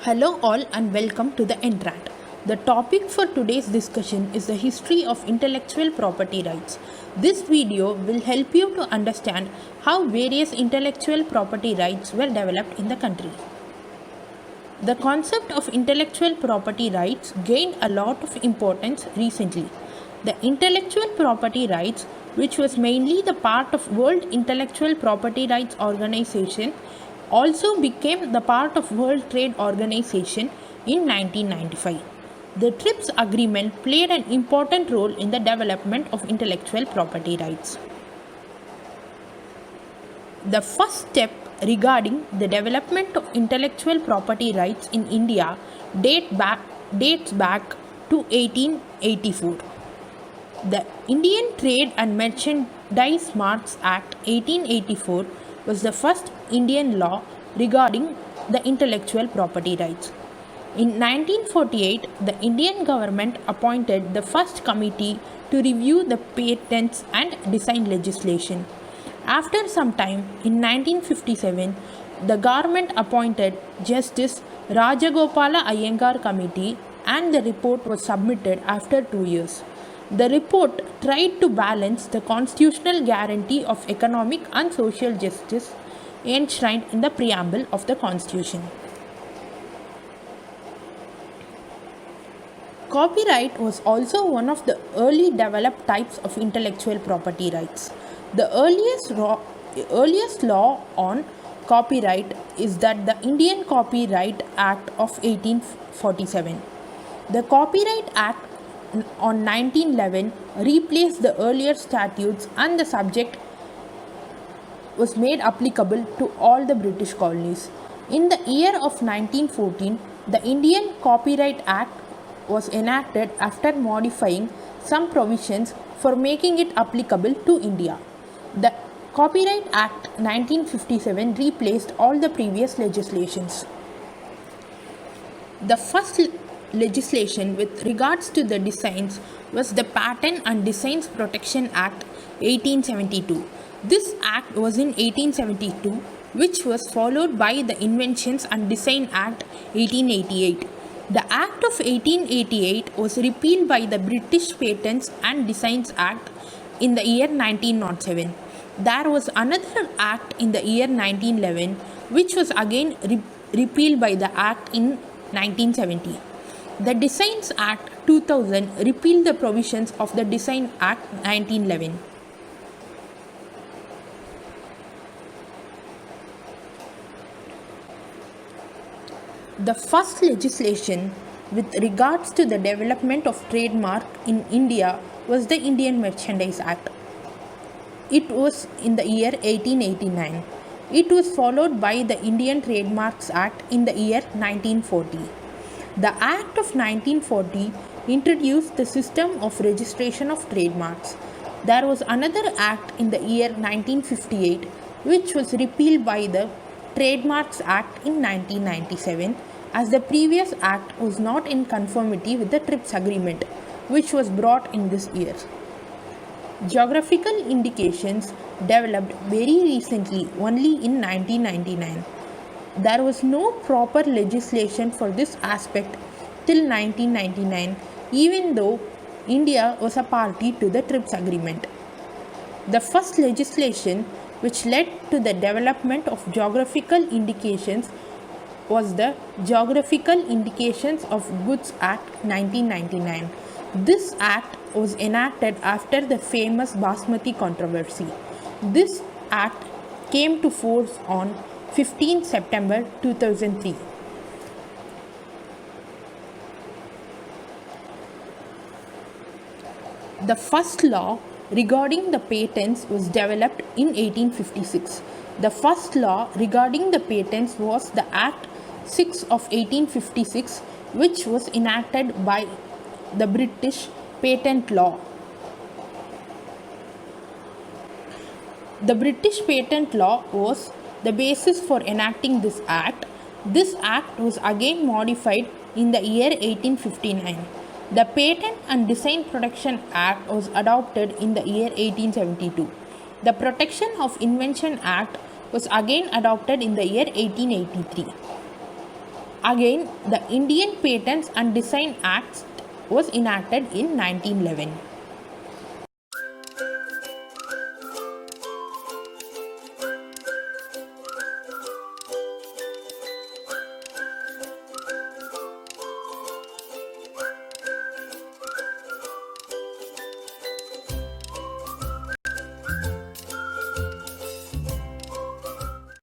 Hello, all, and welcome to the Entrant. The topic for today's discussion is the history of intellectual property rights. This video will help you to understand how various intellectual property rights were developed in the country. The concept of intellectual property rights gained a lot of importance recently. The intellectual property rights, which was mainly the part of World Intellectual Property Rights Organization, also became the part of World Trade Organization in 1995. The TRIPS agreement played an important role in the development of intellectual property rights. The first step regarding the development of intellectual property rights in India dates back to 1884. The Indian Trade and Merchandise Marks Act 1884 was the first Indian law regarding the intellectual property rights. In 1948, the Indian government appointed the first committee to review the patents and design legislation. After some time, in 1957, the government appointed Justice Rajagopala Iyengar Committee and the report was submitted after 2 years. The report tried to balance the constitutional guarantee of economic and social justice enshrined in the preamble of the Constitution. Copyright was also one of the early developed types of intellectual property rights. The earliest law on copyright is that the Indian Copyright Act of 1847. The Copyright Act on 1911 replaced the earlier statutes and the subject was made applicable to all the British colonies. In the year of 1914, the Indian Copyright Act was enacted after modifying some provisions for making it applicable to India. The Copyright Act 1957 replaced all the previous legislations. The first legislation with regards to the designs was the Patent and Designs Protection Act 1872. This act was in 1872, which was followed by the Inventions and Design Act 1888. The Act of 1888 was repealed by the British Patents and Designs Act in the year 1907. There was another act in the year 1911, which was again repealed by the act in 1970. The Designs Act 2000 repealed the provisions of the Design Act 1911. The first legislation with regards to the development of trademark in India was the Indian Merchandise Act. It was in the year 1889. It was followed by the Indian Trademarks Act in the year 1940. The Act of 1940 introduced the system of registration of trademarks. There was another act in the year 1958 which was repealed by the Trademarks Act in 1997, as the previous act was not in conformity with the TRIPS agreement, which was brought in this year. Geographical indications developed very recently, only in 1999. There was no proper legislation for this aspect till 1999, even though India was a party to the TRIPS agreement. The first legislation which led to the development of geographical indications was the Geographical Indications of Goods Act 1999. This act was enacted after the famous Basmati controversy. This act came to force on 15 September 2003. The first law regarding the patents was developed in 1856. The first law regarding the patents was the Act 6 of 1856, which was enacted by the British Patent Law. The British Patent Law was the basis for enacting this act. This act was again modified in the year 1859. The Patent and Design Protection Act was adopted in the year 1872. The Protection of Invention Act was again adopted in the year 1883. Again, the Indian Patents and Design Act was enacted in 1911.